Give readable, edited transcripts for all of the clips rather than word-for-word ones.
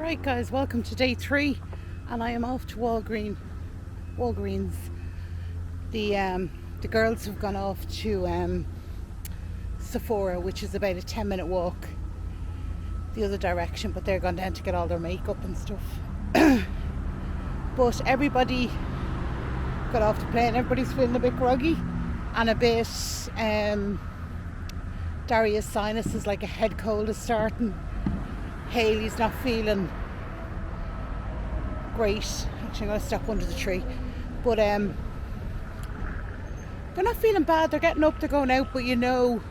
Alright guys, welcome to day 3 and I am off to Walgreens. The girls have gone off to Sephora, which is about a 10-minute walk the other direction, but they're gone down to get all their makeup and stuff. But everybody got off the plane, everybody's feeling a bit groggy and a bit Daria's sinus is like a head cold is starting. Hayley's not feeling great. Actually, I'm going to stop under the tree. But they're not feeling bad. They're getting up, they're going out, but you know,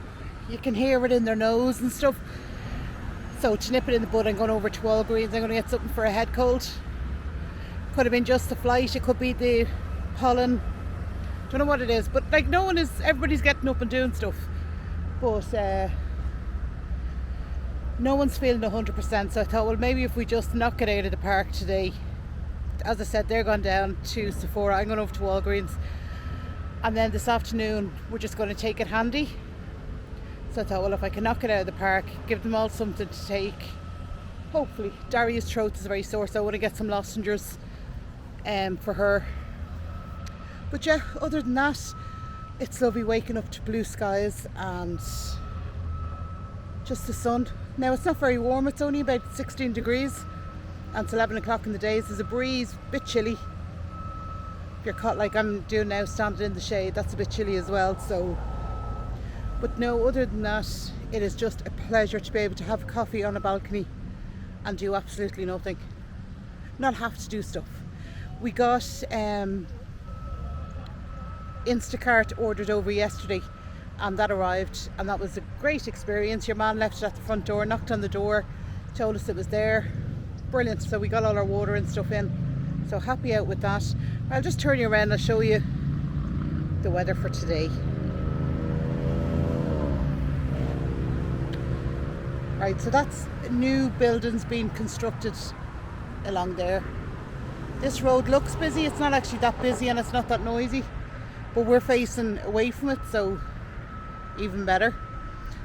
you can hear it in their nose and stuff. So to nip it in the bud, I'm going over to Walgreens. I'm going to get something for a head cold. Could have been just the flight. It could be the pollen. Don't know what it is. But like everybody's getting up and doing stuff. But no one's feeling 100%, so I thought, well, maybe if we just knock it out of the park today. As I said, they're gone down to Sephora, I'm going over to Walgreens, and then this afternoon we're just going to take it handy. So I thought, well, if I can knock it out of the park, give them all something to take, hopefully. Daria's throat is very sore, so I want to get some lozenges for her. But yeah, other than that, it's lovely waking up to blue skies and just the sun. Now it's not very warm, it's only about 16 degrees and it's 11 o'clock in the day. There's a breeze, a bit chilly. If you're caught like I'm doing now, standing in the shade, that's a bit chilly as well. So, but no, other than that, it is just a pleasure to be able to have a coffee on a balcony and do absolutely nothing. Not have to do stuff. We got Instacart ordered over yesterday, and that arrived, and that was a great experience. Your man left it at the front door, knocked on the door, told us it was there. Brilliant. So we got all our water and stuff in, so happy out with that. I'll just turn you around and I'll show you the weather for today. Right, so that's new buildings being constructed along there. This road looks busy. It's not actually that busy and it's not that noisy, but we're facing away from it, so even better.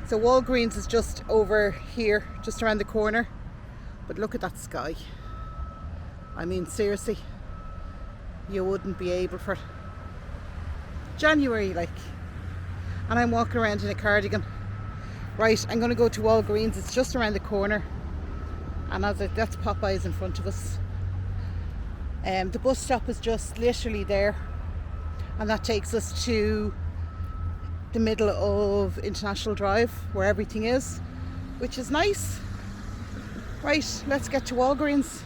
So Walgreens is just over here, just around the corner. But look at that sky. I mean, seriously, you wouldn't be able for January, like. And I'm walking around in a cardigan. Right, I'm going to go to Walgreens. It's just around the corner, and that's Popeyes in front of us. The bus stop is just literally there, and that takes us to the middle of International Drive where everything is, which is nice. Right, let's get to Walgreens.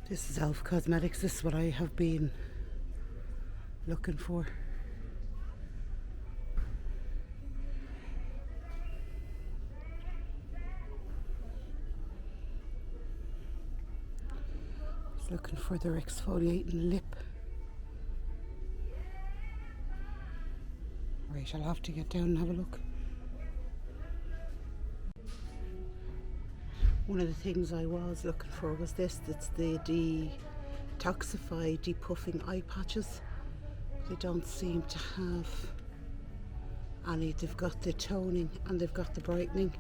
This is Elf Cosmetics. This is what I have been looking for. Just looking for their exfoliating lip. Right, I'll have to get down and have a look. One of the things I was looking for was this. It's the Detoxify Depuffing Eye Patches. They don't seem to have any. They've got the toning and they've got the brightening,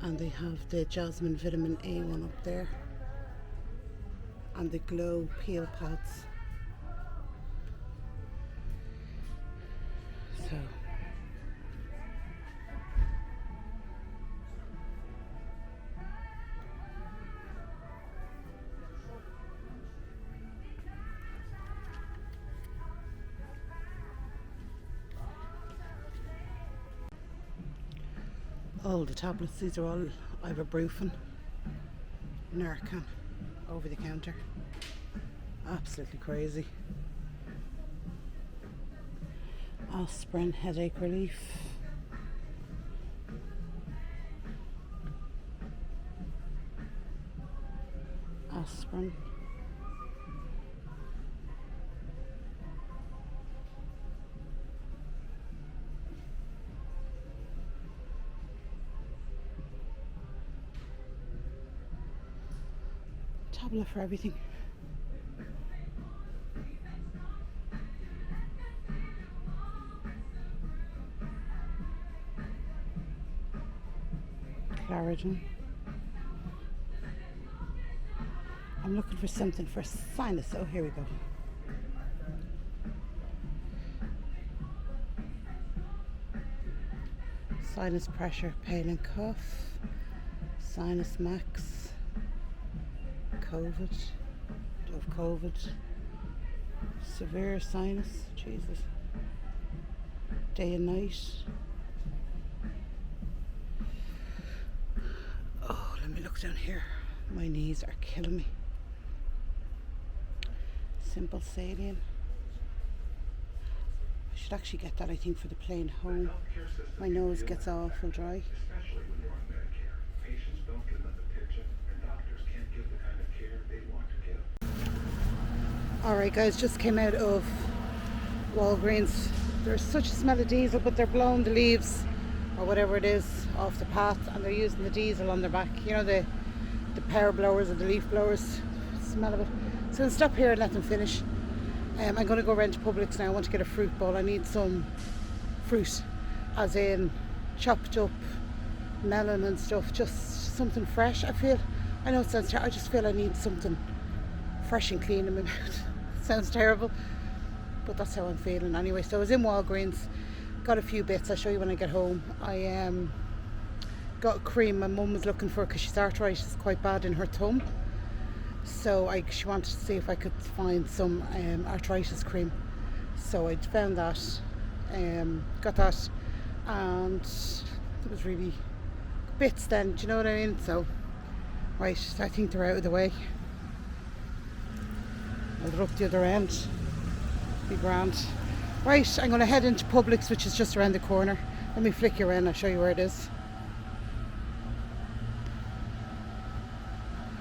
and they have the Jasmine Vitamin A one up there, and the Glow Peel Pads. So All the tablets, these are all ibuprofen, Narcan, over the counter. Absolutely crazy. Aspirin, headache relief. Aspirin. Tablet for everything. Claritin. I'm looking for something for sinus. Oh, here we go. Sinus pressure, pain and cough. Sinus max. COVID. Of COVID. Severe sinus. Jesus. Day and night. Oh, let me look down here. My knees are killing me. Simple saline. I should actually get that, I think, for the plane home. My nose gets awful dry. Especially when you're on Medicare. Patients don't get enough attention, and doctors can't give the kind of care they want to give. Alright guys, just came out of Walgreens. There's such a smell of diesel, but they're blowing the leaves or whatever it is off the path, and they're using the diesel on their back. You know, the power blowers or the leaf blowers. Smell of it. So I'll stop here and let them finish. I'm going to go round to Publix now. I want to get a fruit bowl. I need some fruit, as in chopped up melon and stuff. Just something fresh. I know it sounds terrible. I just feel I need something fresh and clean in my mouth. It sounds terrible, but that's how I'm feeling anyway. So I was in Walgreens, got a few bits. I'll show you when I get home. I got a cream my mum was looking for because she's arthritis quite bad in her thumb. So she wanted to see if I could find some arthritis cream. So I found that, got that, and it was really bits then, do you know what I mean? So, right, I think they're out of the way. I'll up the other end, be grand. Right, I'm going to head into Publix, which is just around the corner. Let me flick you around, I'll show you where it is.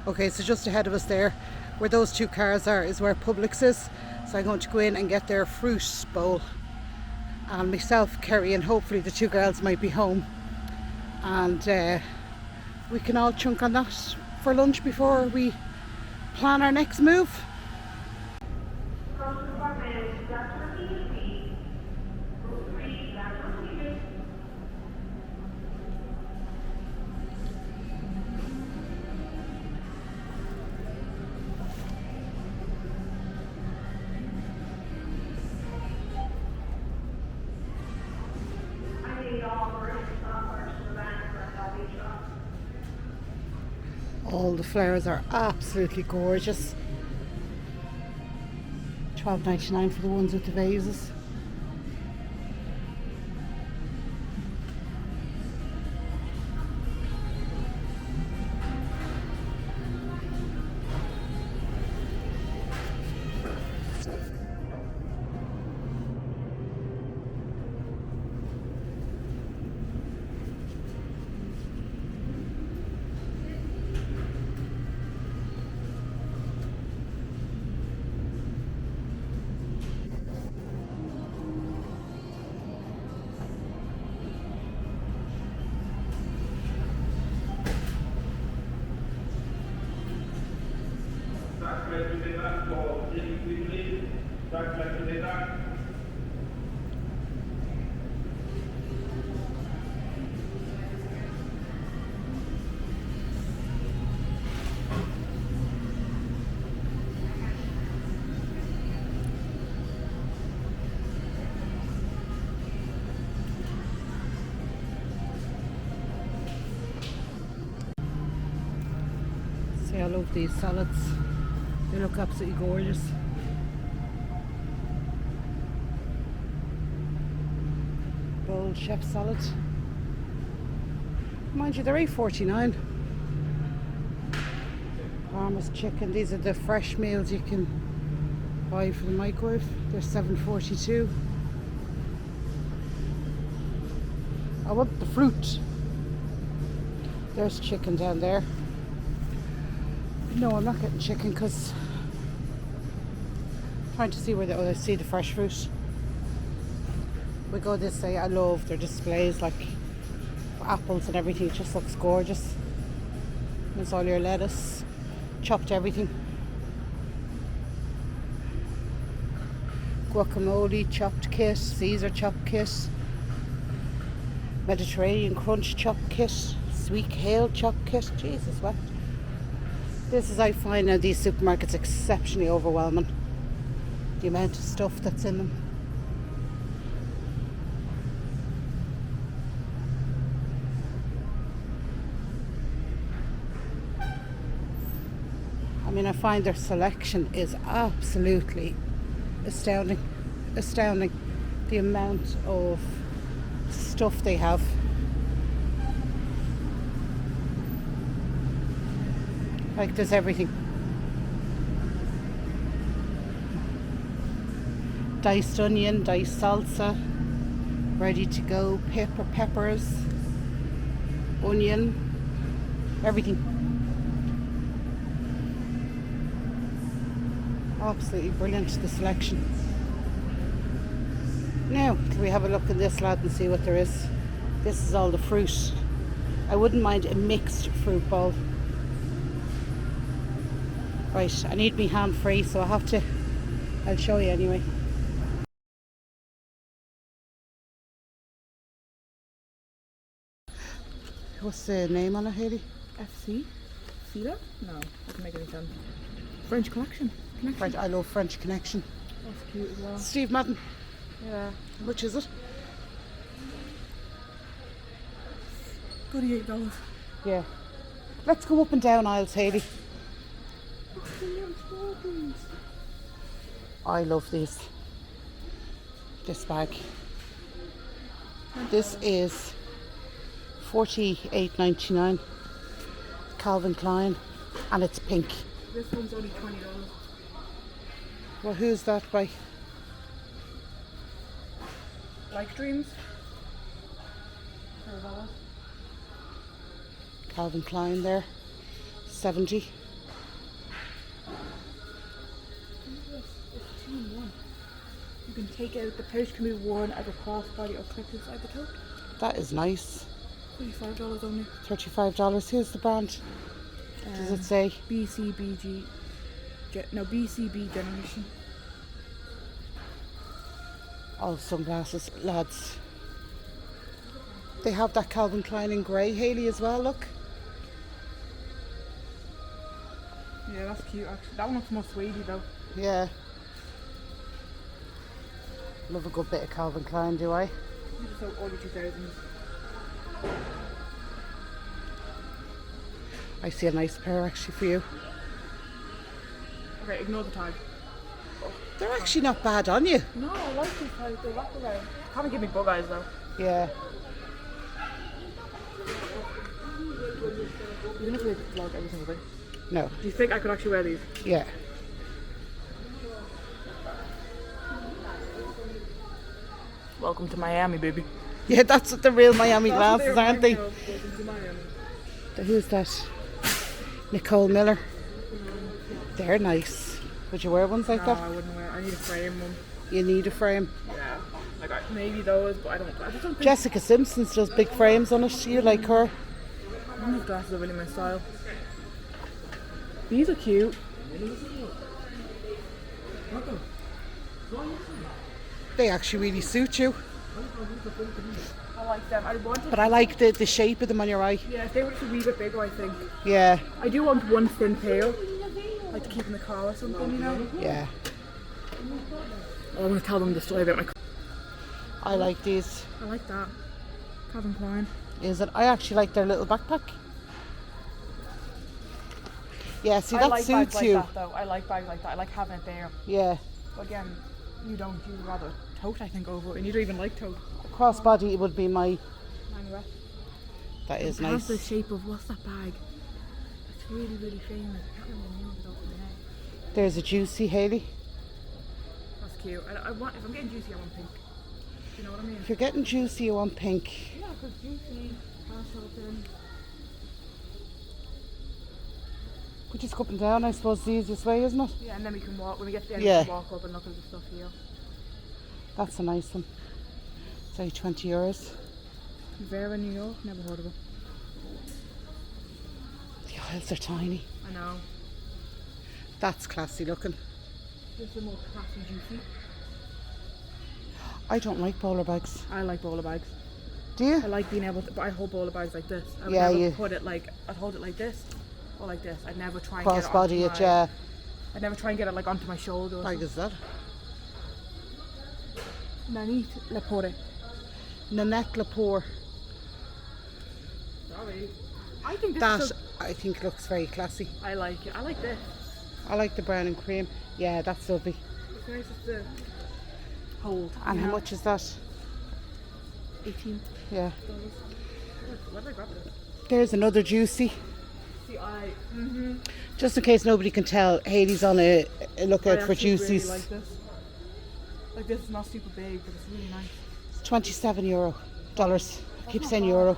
Okay, so just ahead of us there, where those two cars are, is where Publix is. So I'm going to go in and get their fruit bowl. And myself, Kerry, and hopefully the two girls might be home. And we can all chunk on that for lunch before we plan our next move. All the flowers are absolutely gorgeous. $12.99 for the ones with the vases. See, I love these salads. They look absolutely gorgeous. Bold chef salad. Mind you, they're $8.49. Parma's chicken. These are the fresh meals you can buy for the microwave. They're $7.42. I want the fruit. There's chicken down there. No, I'm not getting chicken because I'm trying to see where I see the fresh fruit. We go this way. I love their displays, like apples and everything. It just looks gorgeous. There's all your lettuce, chopped everything. Guacamole chopped kit, Caesar chopped kit, Mediterranean crunch chopped kit, sweet kale chopped kit. Jesus, what? This is, I find now these supermarkets exceptionally overwhelming. The amount of stuff that's in them. I mean, I find their selection is absolutely astounding. Astounding. The amount of stuff they have. Like, there's everything. Diced onion, diced salsa, ready to go, peppers, onion, everything. Absolutely brilliant, the selection. Now, can we have a look in this lad and see what there is? This is all the fruit. I wouldn't mind a mixed fruit bowl. Right, I need me hand free, so I'll show you anyway. What's the name on it, Hayley? FC? Fila? No, doesn't make any sense. French Connection. Right, I love French Connection. That's cute as well. Steve Madden. Yeah. How much is it? $38. Yeah. Let's go up and down aisles, Hayley. I love these. This bag. This is $48.99. Calvin Klein, and it's pink. This one's only $20. Well, who's that by? Like Dreams? Calvin Klein there. 70. It's 2-in-1. You can take out the pouch, can be worn as a crossbody or clipped inside the tote. That is nice. $35 only. $35. Here's the brand. Does it say? BCBG. BCB Generation. Oh, sunglasses, lads. They have that Calvin Klein in grey, Hayley, as well, look. Yeah, that's cute actually. That one looks more suede though. Yeah. Love a good bit of Calvin Klein, do I? These are so early 2000s. I see a nice pair actually for you. Okay, ignore the tag. They're actually not bad on you. No, I like these tags. They wrap around. Haven't given me bug eyes though. Yeah. You don't have to vlog every single thing. No. Do you think I could actually wear these? Yeah. Welcome to Miami, baby. Yeah, that's what the real Miami glasses, aren't they? Welcome to Miami. Who's that? Nicole Miller. They're nice. Would you wear ones like No, that? I wouldn't wear. I need a frame one. You need a frame. Yeah, like maybe those, but I just don't think. Jessica Simpson does big frames on it. You like her? These glasses are really my style. These are cute. They actually really suit you. I like them. I wanted. But I like the shape of them on your eye. Yeah, if they were just a wee bit bigger, I think. Yeah, I do want one thin pair, like to keep in the car or something, you know. yeah. Oh, I'm gonna tell them the story about my car. I like these. I like that. Calvin Klein. Is it? I actually like their little backpack. Yeah, see, that like suits bags you. like that, though. I like bags like that. I like having it there. Yeah. But again, you don't. You rather tote, I think, over it, and you don't even like tote. Crossbody would be my. Mine rest. That is It has the nice. shape of, what's that bag? It's really, really famous. I can't remember the name of it off my head. There's a Juicy, Hayley. That's cute. I want, if I'm getting Juicy, I want pink. Do you know what I mean? If you're getting Juicy, you want pink. Yeah, because Juicy, fast shopping. We just go up and down, I suppose, the easiest way, isn't it? Yeah, and then we can walk, when we get to the end, Yeah. we can walk up and look at the stuff here. That's a nice one. Say €20. Vera, New York, never heard of it. The aisles are tiny. I know. That's classy looking. This is the more classy Juicy. I don't like bowler bags. I like bowler bags. Do you? I like being able to, but I hold bowler bags like this. I would Yeah, never you- put it like, I'd hold it like this or like this. I'd never try and Crossbody get it, it onto yeah. I'd never try and get it like onto my shoulder or Bag something. is that? Nanit Lepore. Nanette Lepore. Sorry. I think this That, is I think, looks very classy. I like it. I like this. I like the brown and cream. Yeah, that's lovely. It's nice just to hold. And you how know? much is that? $18. Yeah. Where did I grab it? There's another Juicy. See, Just in case nobody can tell, Hayley's on a lookout for actually Juicies. really like this. Like this is not super big, but it's really nice. It's €27. Dollars. I keep not saying bad. euro.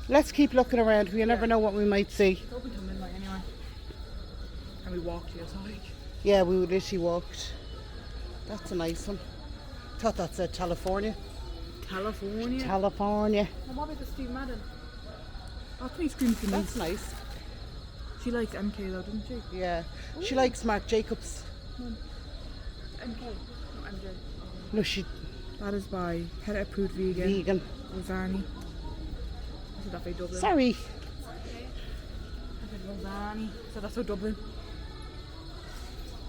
Let's keep looking around. We never know what we might see. It's open till midnight anyway. And we walked here, so like. Yeah, we literally walked. That's a nice one. Thought that said California. California. California. And what about the Steve Madden? That's when he screams to me. That's nice. She likes MK though, doesn't she? Yeah. She likes Marc Jacobs. MK. No, MJ. No, she That is by Pet Approved Vegan. vegan. Rosani. I said that by Dublin. Sorry. I said Rosani. So that's so Dublin.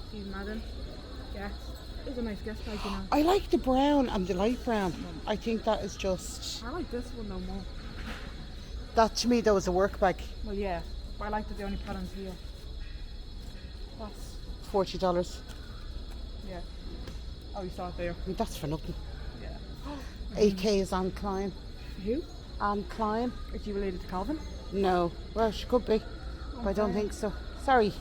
Steve Madden. Yeah. It's a nice guest bag, you know. I like the brown and the light brown. I think that is just... I like this one though more. That to me, that was a work bag. Well, yeah. But I like that the only patterns here. That's, $40. yeah. Oh, you saw it there. I mean, that's for nothing. Yeah. 8K is Anne Klein. Who? Anne Klein? Is she related to Calvin? No. Well, she could be. But I don't think so. Sorry.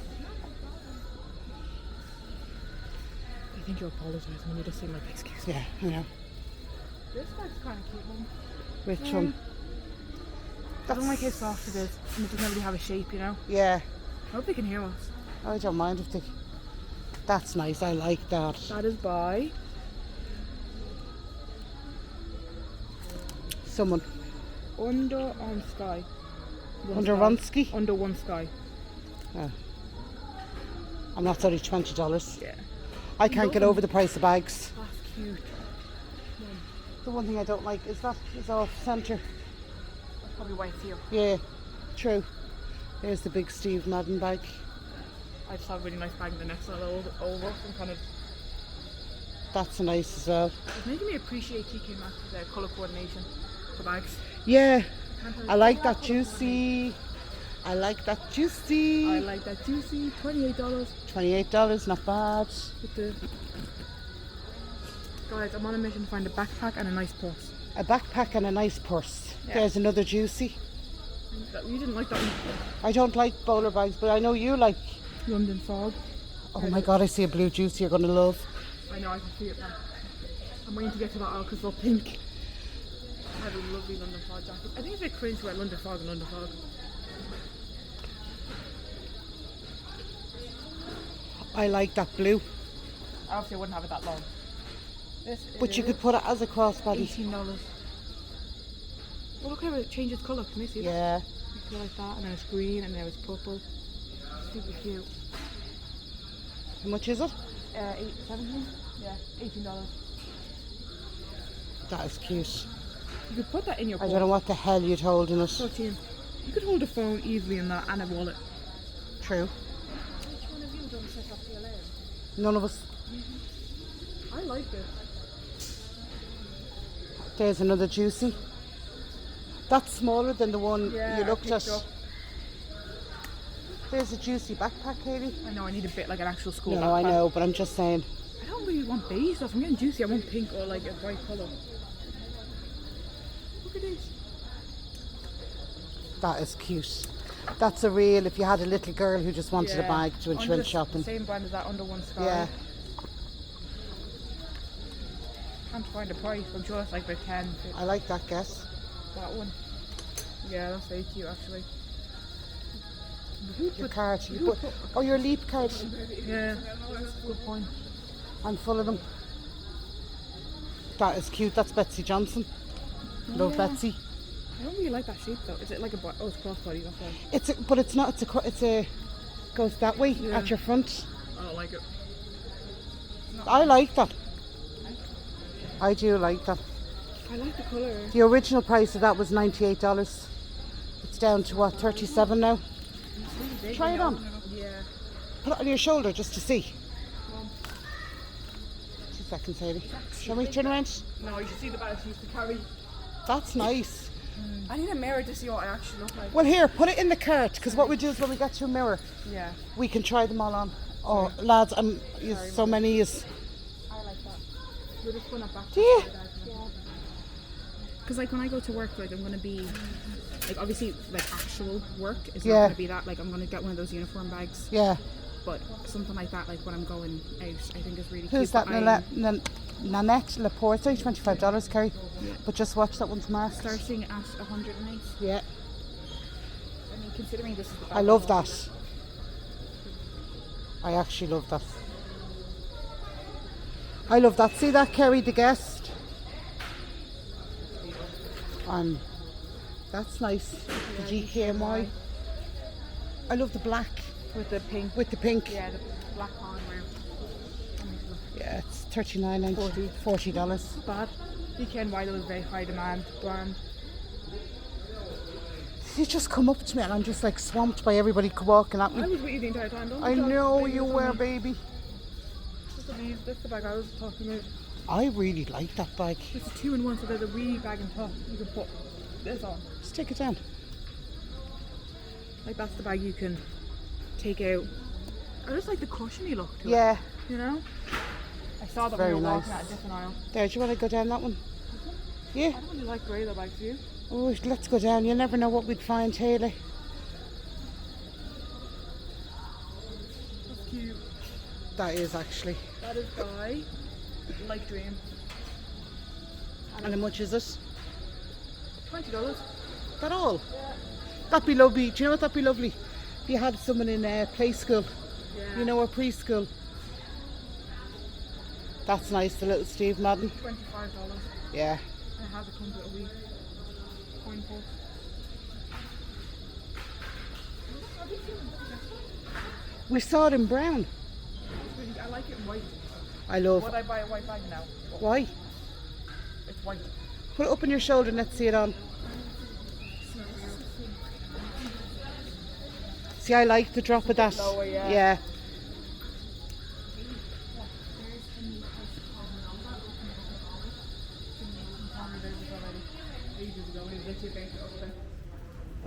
I think you're apologising when you just say like, excuse me. Yeah, I know. This bag's kind of cute, Mum. Which one? I don't like how soft it is, and it doesn't really have a shape, you know. Yeah. I hope they can hear us. I don't mind if they... That's nice. I like that. That is by Someone. Under on Sky. Under Ronsky? Under One Sky. Oh. And that's only $20. Yeah. I can't get over the price of bags. That's cute. The one thing I don't like is that is off centre. That's probably why it's here. Yeah, true. There's the big Steve Madden bag. I just have a really nice bag in the next little over and kind of That's nice as well. it's making me appreciate TK Maxx's colour coordination for bags. Yeah, Can't tell I you- like Yeah, that colour juicy. I like that coordination. juicy. I like that juicy. $28 $28, not bad. with the. Guys, I'm on a mission to find a backpack and a nice purse. A backpack and a nice purse. Yeah. There's another juicy. You didn't like that one. I don't like bowler bags, but I know you like. London Fog. Oh my god, I see a blue juicy you're gonna love. I know, I can see it now. I'm waiting to get to that aisle because they're pink. I have a lovely London Fog jacket. I think it's a bit cringe to wear London Fog and London Fog. I like that blue. Obviously, I wouldn't have it that long. This But you is could put it as a crossbody. $18. Oh, look how it changes colour. Can you see that? Yeah. It's like that, and then it's green, and then it's purple. Super cute. How much is it? 17? Yeah, $18. That is cute. You could put that in your I purse. don't know what the hell you'd hold in it. 14. You could hold a phone easily in that and a wallet. True. Which one of you don't set up the alarm? None of us. I like it. There's another juicy. That's smaller than the one Yeah, you I looked at. picked up. There's a juicy backpack, Hayley. I know I need a bit like an actual school No, backpack. I know, but I'm just saying. I don't really want beige stuff. I'm getting juicy. I want pink or like a bright colour. Look at this. That is cute. That's a real, if you had a little girl who just wanted a bag when she went shopping. Same brand as that Under One Sky. Yeah. Can't find a price. I'm sure it's like about 10. I like that guess. That one. Yeah, that's very cute actually. Your card. Oh, your Leap card. Yeah, that's a good point. I'm full of them. That is cute. That's Betsy Johnson. Love Betsy. I don't really like that shape though. Is it like a oh, it's crossbody? That's why. But it's not. It's a goes that way at your front. I don't like it. I like that. I do like that. I like the colour. The original price of that was $98. It's down to what, 37 now? Try it on. Yeah. Put it on your shoulder just to see. 2 seconds, Sadie. Shall we turn around? No, you should see the bag she used to carry. That's nice. I need a mirror to see what I actually look like. Well, here, put it in the cart, because what we do is when we get to a mirror, Yeah. we can try them all on. Oh, lads, so many is. I like that. We're just going back. Do you? Because like when I go to work, like I'm going to be, like obviously like actual work is Yeah. not going to be that. Like I'm going to get one of those uniform bags. Yeah. But something like that, like when I'm going out, I think is really Who's cute. that? Nanette Laporte, $25, Kerry. Yeah. But just watch that one's marked. Starting at 108. Yeah. I mean, considering this is the I love that. I actually love that. I love that. See that, Kerry, the guest? That's nice. The GKMY. I love the black with the pink. with the pink. Yeah, the black hardware. Yeah, it's $39.90. $40. Bad. DKNY though is very high demand brand. You just come up to me and I'm just like swamped by everybody walking at I me. was with you the entire time. Don't I talk know to me, you don't were, me. baby. That's the bag I was talking about. I really like that bag. It's a 2-in-1, so there's a wee bag on top. You can put this on. Just take it down. Like that's the bag you can take out. I just like the cushiony look to it. Yeah. You know? I saw that Very when we were walking nice. at a different aisle. There, do you want to go down that one? Yeah. I don't really like grey though, bags, do you? Oh, let's go down. You never know what we'd find, Haley. That's cute. That is actually. That is by Like Dream. And how much is it? $20. That all? That'd be lovely. Do you know what that'd be lovely? If you had someone in play school, Yeah. you know, or preschool. That's nice, the little Steve Madden. $25. Yeah. It has a come with a wee coin purse. We saw it in brown. I like it in white. I love. Would I buy a white bag now? Why? It's white. Put it up on your shoulder and let's see it on. See, I like the drop of that. Lower, yeah. Yeah.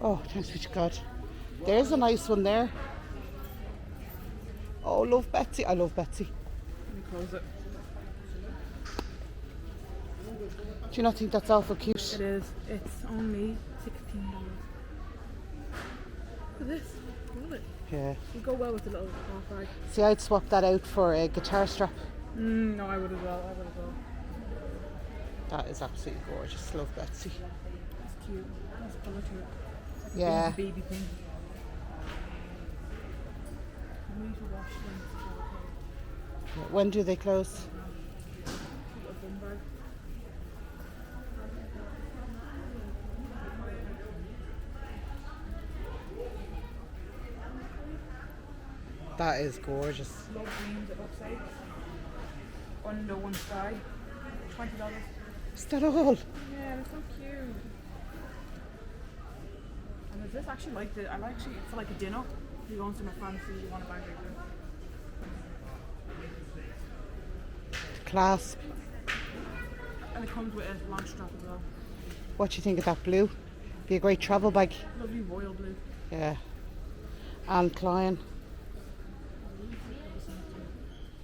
Oh, thanks be to God. There's a nice one there. Oh, love Betsy. I love Betsy. Let me close it. Do you not think that's awful cute? It is. It's only $16. Look at this. Love it. Yeah. It'll go well with the little cloth bag. See, I'd swap that out for a guitar strap. No, I would as well. That is absolutely gorgeous. Love Betsy. It's cute. Nice colour to it. It's like a Yeah. baby pink. I need to wash them. When do they close? Little bum bag. That is gorgeous. Love greens, it looks like. Under One Sky. $20. Is that all? Yeah, they're so cute. And is this actually like the? I like actually for like a dinner. You go on some fancy, you want a bag like this. Clasp. And it comes with a long strap as well. What do you think of that blue? Be a great travel bag. Lovely royal blue. Yeah. Anne Klein.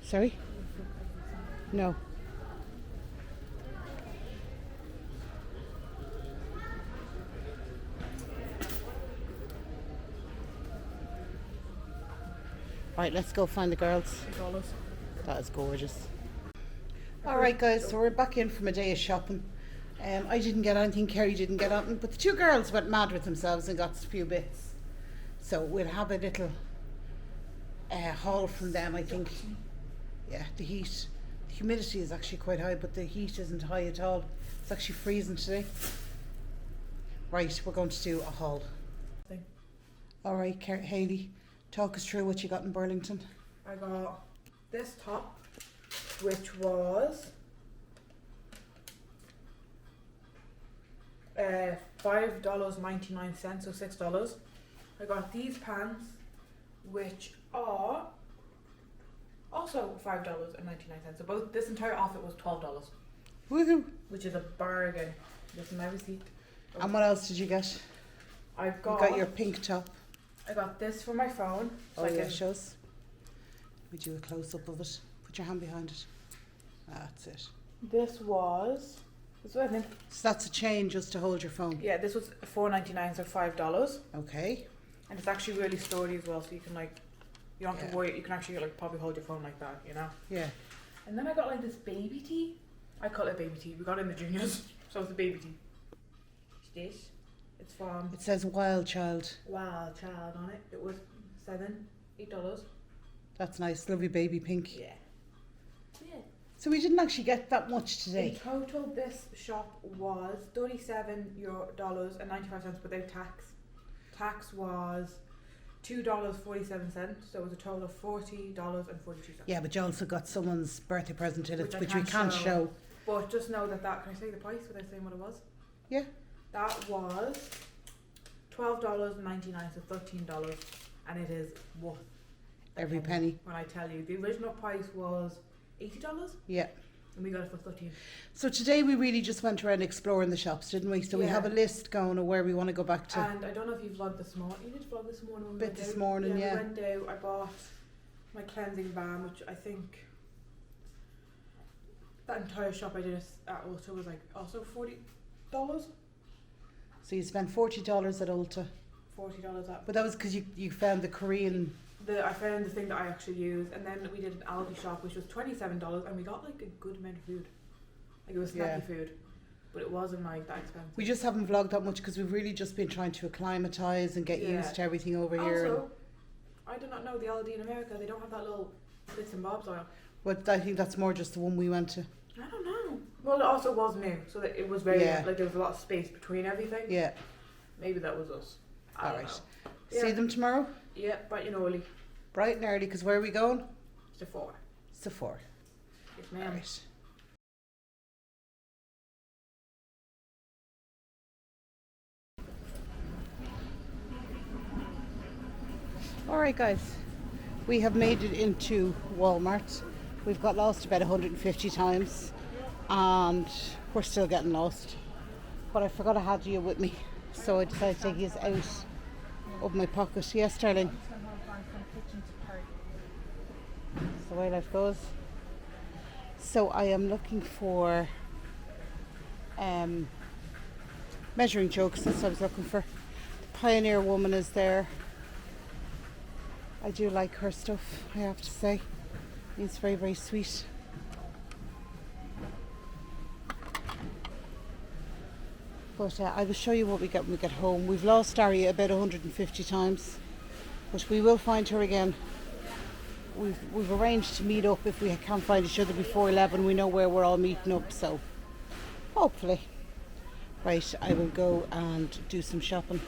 Sorry? No. Right, let's go find the girls. $8. That is gorgeous. Alright guys, so we're back in from a day of shopping. I didn't get anything, Kerry didn't get anything, but the two girls went mad with themselves and got a few bits. So we'll have a little haul from them, I think. Yeah, the humidity is actually quite high, but the heat isn't high at all. It's actually freezing today. Right, we're going to do a haul. Alright, Hayley, talk us through what you got in Burlington. I got this top, which was $5.99, so $6. I got these pants, which are also $5.99. So both this entire outfit was $12, Woohoo! which is a bargain. This is my receipt. And what else did you get? I You got, got your pink top. I got this for my phone. So Oh I yeah, can, show us. We do a close up of it. Put your hand behind it. That's it. this was I think. So that's a chain just to hold your phone. Yeah, this was $4.99, so $5. Okay. And it's actually really sturdy as well, so you can like, you don't have Yeah. to worry. You can actually like probably hold your phone like that, you know. Yeah. And then I got like this baby tee. I call it baby tee. We got it in the juniors, so it's a baby tee. It's this. It's from It says Wild Child. Wild Child on it. It was $8. That's nice. Lovely baby pink. Yeah. Yeah. So we didn't actually get that much In today. total, this shop was $37.95 without tax. Tax was $2.47, so it was a total of $40.42. Yeah, but you also got someone's birthday present in it, Which I which we can't can't show. show. But just know that can I say the price without saying what it was? Yeah. That was $12.99, so $13, and it is worth Every penny. When I tell you, the original price was $80, Yeah. and we got it for $13. So today we really just went around exploring the shops, didn't we? So we Yeah. have a list going of where we want to go back to. And I don't know if you vlogged this morning. You did vlog this morning when we Bit went this out. morning, yeah. We went out. I bought my cleansing balm, which I think that entire shop I did at Ulta was like also $40. So you spent $40 at Ulta. $40 at. But that was because you found the Korean. I found the thing that I actually use, and then we did an Aldi shop, which was $27, and we got like a good amount of food. Like it was snacky Yeah. food, but it wasn't like that expensive. We just haven't vlogged that much because we've really just been trying to acclimatise and get Yeah. used to everything over here. Also, I did not know the Aldi in America, they don't have that little bits and bobs oil. But I think that's more just the one we went to. I don't know. Well, it also was new, so that it was very Yeah. like there was a lot of space between everything. Yeah. Maybe that was us. I don't Alright. know. See Yeah. them tomorrow? Yeah, but you know, Oli, Bright and early, because where are we going? Sephora. Sephora. Yes, ma'am. Right. Alright guys, we have made it into Walmart. We've got lost about 150 times and we're still getting lost. But I forgot I had you with me, so I decided to take you out of my pocket. Yes, darling. That's the way life goes. So I am looking for measuring jugs. That's what I was looking for. The Pioneer woman is there. I do like her stuff, I have to say. It's very, very sweet. But I will show you what we get when we get home. We've lost Daria about 150 times, but we will find her again. We've arranged to meet up if we can't find each other before 11. We know where we're all meeting up, so hopefully. Right, I will go and do some shopping.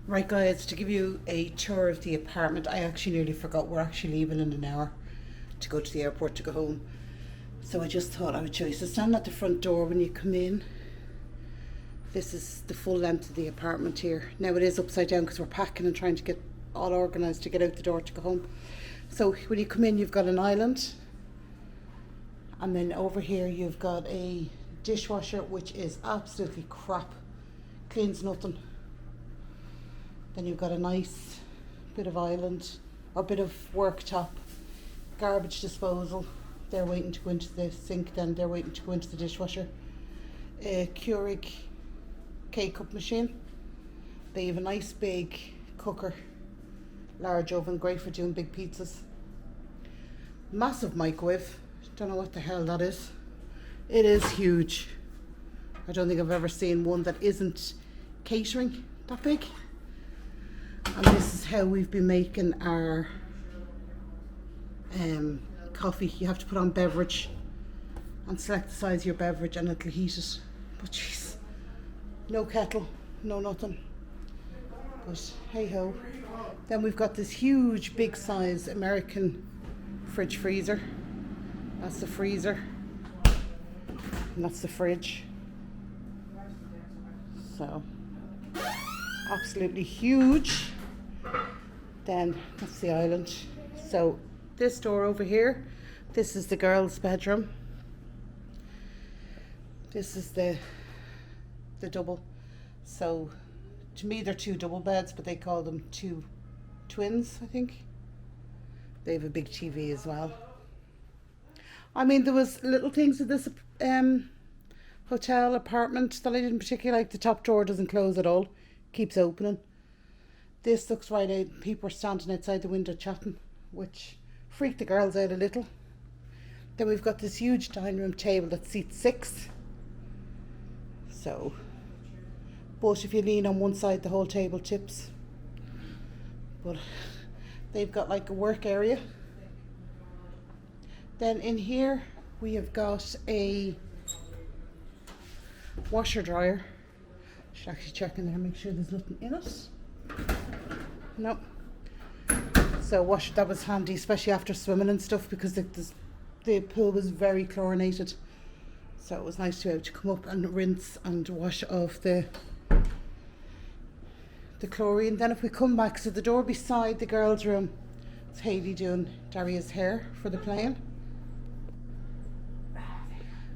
Right guys, to give you a tour of the apartment, I actually nearly forgot we're actually leaving in an hour to go to the airport to go home. So I just thought I would show you. So stand at the front door when you come in. This is the full length of the apartment here. Now it is upside down because we're packing and trying to get all organised to get out the door to go home. So when you come in, you've got an island. And then over here you've got a dishwasher, which is absolutely crap. Cleans nothing. Then you've got a nice bit of island, or bit of worktop. Garbage disposal. They're waiting to go into the sink, then they're waiting to go into the dishwasher. Keurig K-cup machine. They have a nice big cooker, large oven, great for doing big pizzas. Massive microwave. Don't know what the hell that is. It is huge. I don't think I've ever seen one that isn't catering that big. And this is how we've been making our coffee. You have to put on beverage and select the size of your beverage and it'll heat it. But jeez, no kettle, no nothing. But hey ho. Then we've got this huge big size American fridge freezer. That's the freezer. And that's the fridge. So absolutely huge. Then that's the island. So this door over here, this is the girls' bedroom. This is the double. So to me they're two double beds, but they call them two twins, I think. They have a big TV as well. I mean, there was little things with this hotel apartment that I didn't particularly like. The top drawer doesn't close at all, keeps opening. This looks right out. People are standing outside the window chatting, which freaked the girls out a little. Then we've got this huge dining room table that seats 6. So, but if you lean on one side, the whole table tips. But they've got like a work area. Then in here we have got a washer dryer. Should actually check in there and make sure there's nothing in it. Nope. So that was handy, especially after swimming and stuff, because the pool was very chlorinated. So it was nice to be able to come up and rinse and wash off the chlorine. Then if we come back, so the door beside the girls' room, it's Hayley doing Daria's hair for the plane.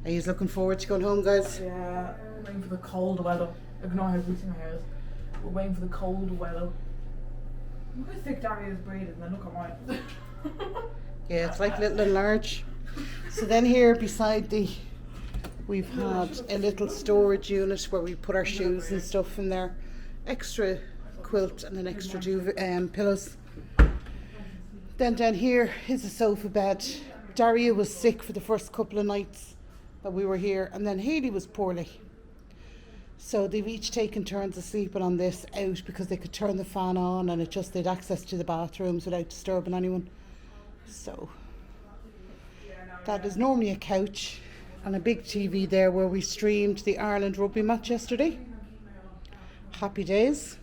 Are you looking forward to going home, guys? Yeah, we're waiting for the cold weather. Ignore how greasy my hair is. We're waiting for the cold weather. Look how thick Daria's braid is, and then look at mine. Yeah, it's like little and large. So then here beside we've had a little storage unit where we put our shoes and stuff in there. Extra quilt and an extra pillows. Then down here is a sofa bed. Daria was sick for the first couple of nights that we were here, and then Hayley was poorly. So they've each taken turns of sleeping on this out because they could turn the fan on and they'd access to the bathrooms without disturbing anyone. So that is normally a couch and a big TV there where we streamed the Ireland rugby match yesterday. Happy days.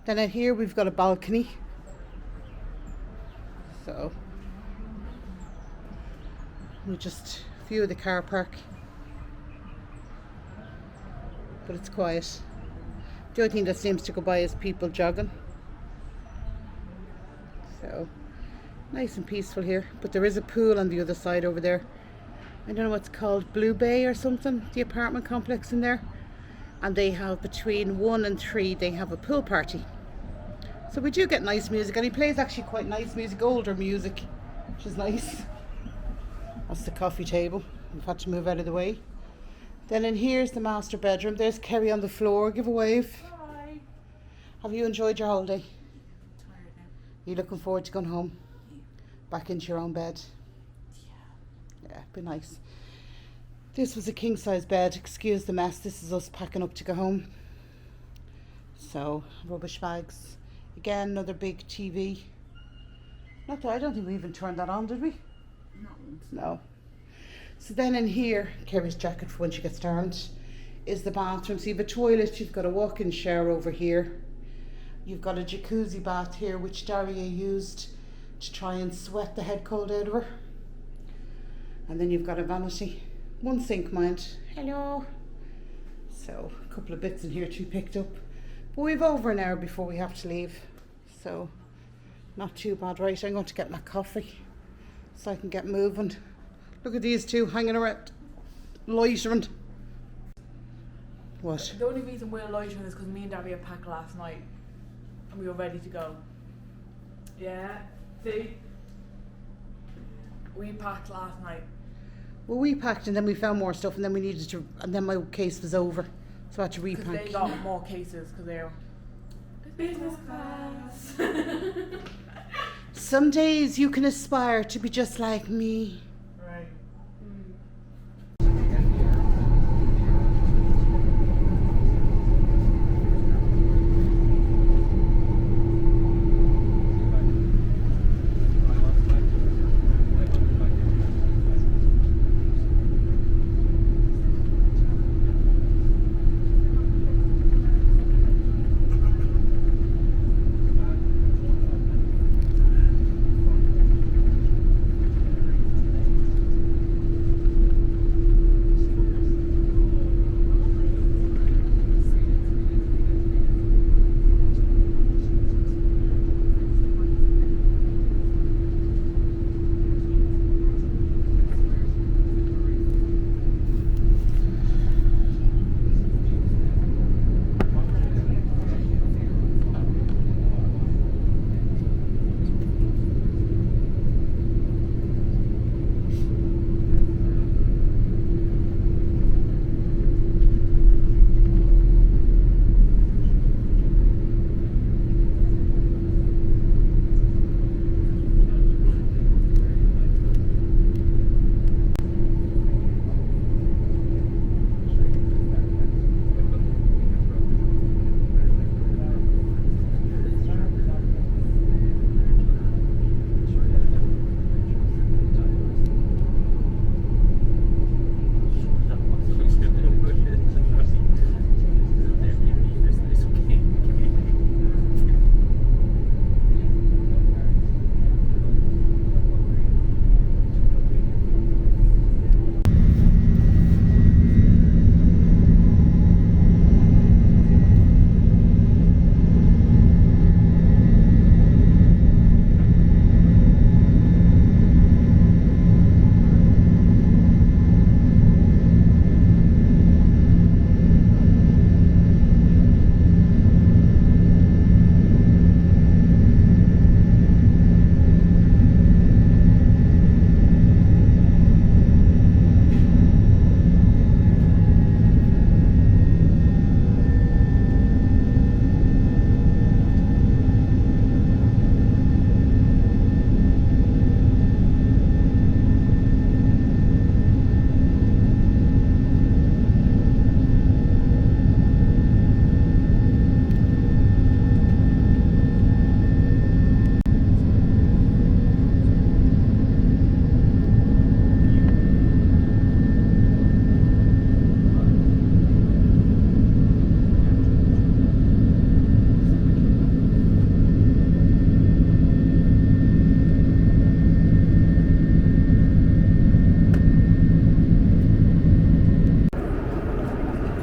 Then out here we've got a balcony. So we just view the car park. But it's quiet. The only thing that seems to go by is people jogging. So nice and peaceful here. But there is a pool on the other side over there. I don't know what's called, Blue Bay or something, the apartment complex in there. And they have between 1 and 3, they have a pool party. So we do get nice music, and he plays actually quite nice music, older music, which is nice. That's the coffee table. We've had to move out of the way. Then in here's the master bedroom. There's Kerry on the floor. Give a wave. Hi. Have you enjoyed your holiday? Tired now. You looking forward to going home? Yeah. Back into your own bed? Yeah. Yeah, be nice. This was a king size bed. Excuse the mess. This is us packing up to go home. So, rubbish bags. Again, another big TV. Not that I don't think we even turned that on, did we? No. So then in here, Kerry's jacket for when she gets turned, is the bathroom. So you have a toilet, you've got a walk-in shower over here. You've got a jacuzzi bath here, which Daria used to try and sweat the head cold out of her. And then you've got a vanity. One sink, mind. Hello. So a couple of bits in here to be picked up. But we've over an hour before we have to leave. So not too bad. Right, I'm going to get my coffee so I can get moving. Look at these two hanging around, loitering. What? The only reason we're loitering is because me and Daria packed last night and we were ready to go. Yeah, see? We packed last night. Well, we packed and then we found more stuff and then we needed to, and then my case was over. So I had to Because repack. they got more cases because they're business class. Some days you can aspire to be just like me. Right.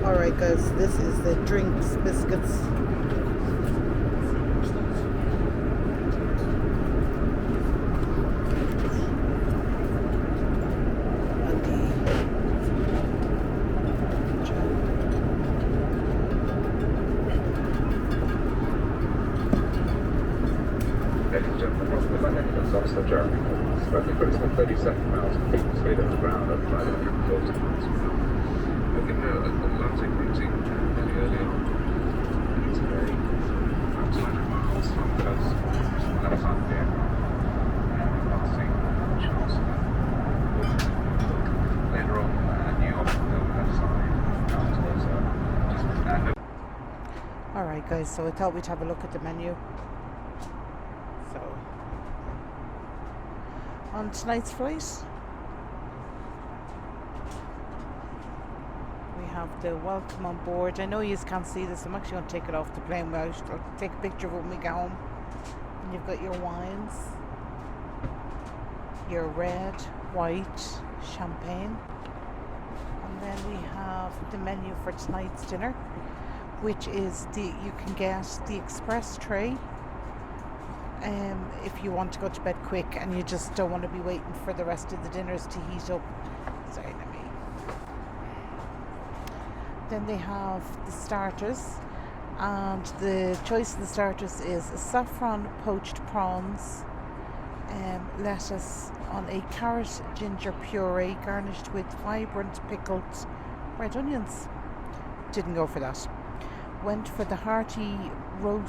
Alright guys, this is the drinks, biscuits. And Ladies and gentlemen, welcome to my name is Officer Jeremy. Slightly critical 37 miles of people speed on the ground at 540 miles per hour. We'll give you a Atlantic routing really early on today, about 200 miles from the coast, left side of the aircraft, and passing Charleston. Later on, New York, left side, down towards alright guys, so I thought we'd have a look at the menu. So on tonight's flight we have the welcome on board. I know you can't see this, I'm actually going to take it off the plane. I'll take a picture of it when we get home. And you've got your wines, your red, white, champagne, and then we have the menu for tonight's dinner, which is you can get the express tray if you want to go to bed quick and you just don't want to be waiting for the rest of the dinners to heat up. Sorry, let me. Then they have the starters, and the choice of the starters is saffron poached prawns, lettuce on a carrot ginger puree garnished with vibrant pickled red onions. Didn't go for that. Went for the hearty root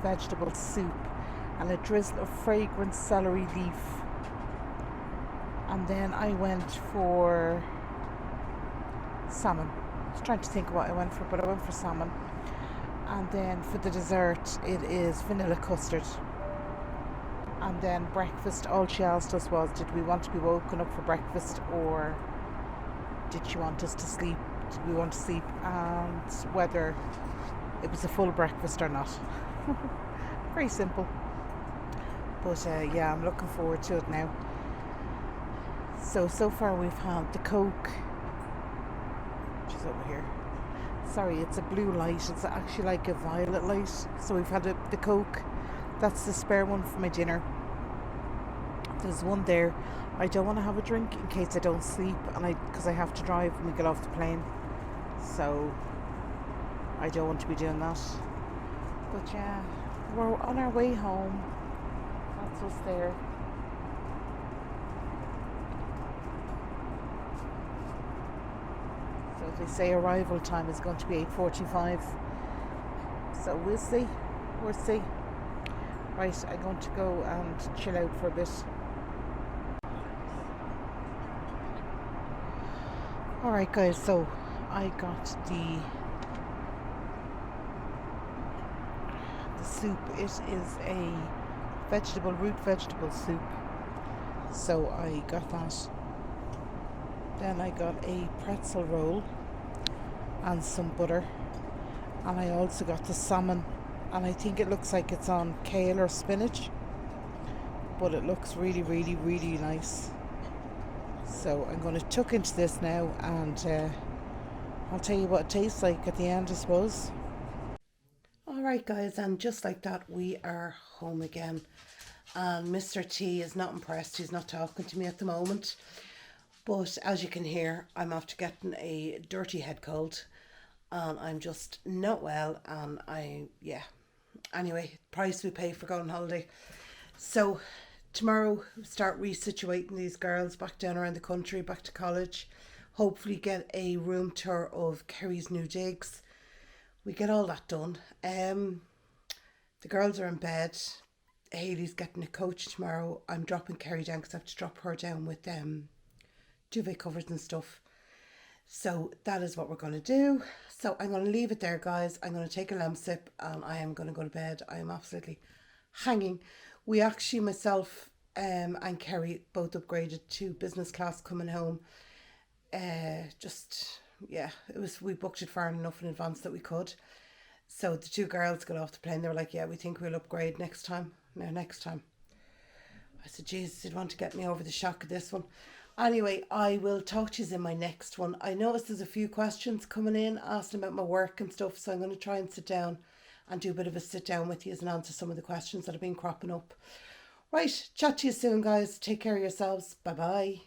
vegetable soup and a drizzle of fragrant celery leaf. And then I went for salmon. I was trying to think what I went for, but I went for salmon. And then for the dessert, it is vanilla custard. And then breakfast, all she asked us was, did we want to be woken up for breakfast, or did she want us to sleep? Did we want to sleep? And whether it was a full breakfast or not. Very simple. But yeah, I'm looking forward to it now. So far we've had the Coke, which is over here. Sorry, it's a blue light. It's actually like a violet light. So we've had the Coke. That's the spare one for my dinner. There's one there. I don't want to have a drink in case I don't sleep, and because I have to drive when we get off the plane. So I don't want to be doing that. But yeah, we're on our way home. That's us there. So they say arrival time is going to be 8:45. So we'll see. We'll see. Right, I'm going to go and chill out for a bit. Alright guys, so I got the soup. It is a root vegetable soup. So I got that. Then I got a pretzel roll and some butter. And I also got the salmon. And I think it looks like it's on kale or spinach. But it looks really, really, really nice. So I'm going to tuck into this now, and I'll tell you what it tastes like at the end, I suppose. Alright guys, and just like that we are home again. And Mr. T is not impressed. He's not talking to me at the moment. But as you can hear, I'm after getting a dirty head cold. And I'm just not well, and anyway, price we pay for going on holiday. So tomorrow we start resituating these girls back down around the country, back to college. Hopefully get a room tour of Kerry's new digs. We get all that done. The girls are in bed. Hayley's getting a coach tomorrow. I'm dropping Kerry down because I have to drop her down with duvet covers and stuff. So that is what we're going to do. So I'm going to leave it there, guys. I'm going to take a lemon sip and I am going to go to bed. I am absolutely hanging. We actually, myself and Kerry, both upgraded to business class coming home. We booked it far enough in advance that we could. So the two girls got off the plane. They were like, yeah, we think we'll upgrade next time. Next time. I said, Jesus, you'd want to get me over the shock of this one. Anyway, I will talk to you in my next one. I noticed there's a few questions coming in asking about my work and stuff, so I'm going to try and sit down and do a bit of a sit down with you and answer some of the questions that have been cropping up. Right, chat to you soon, guys. Take care of yourselves. Bye bye.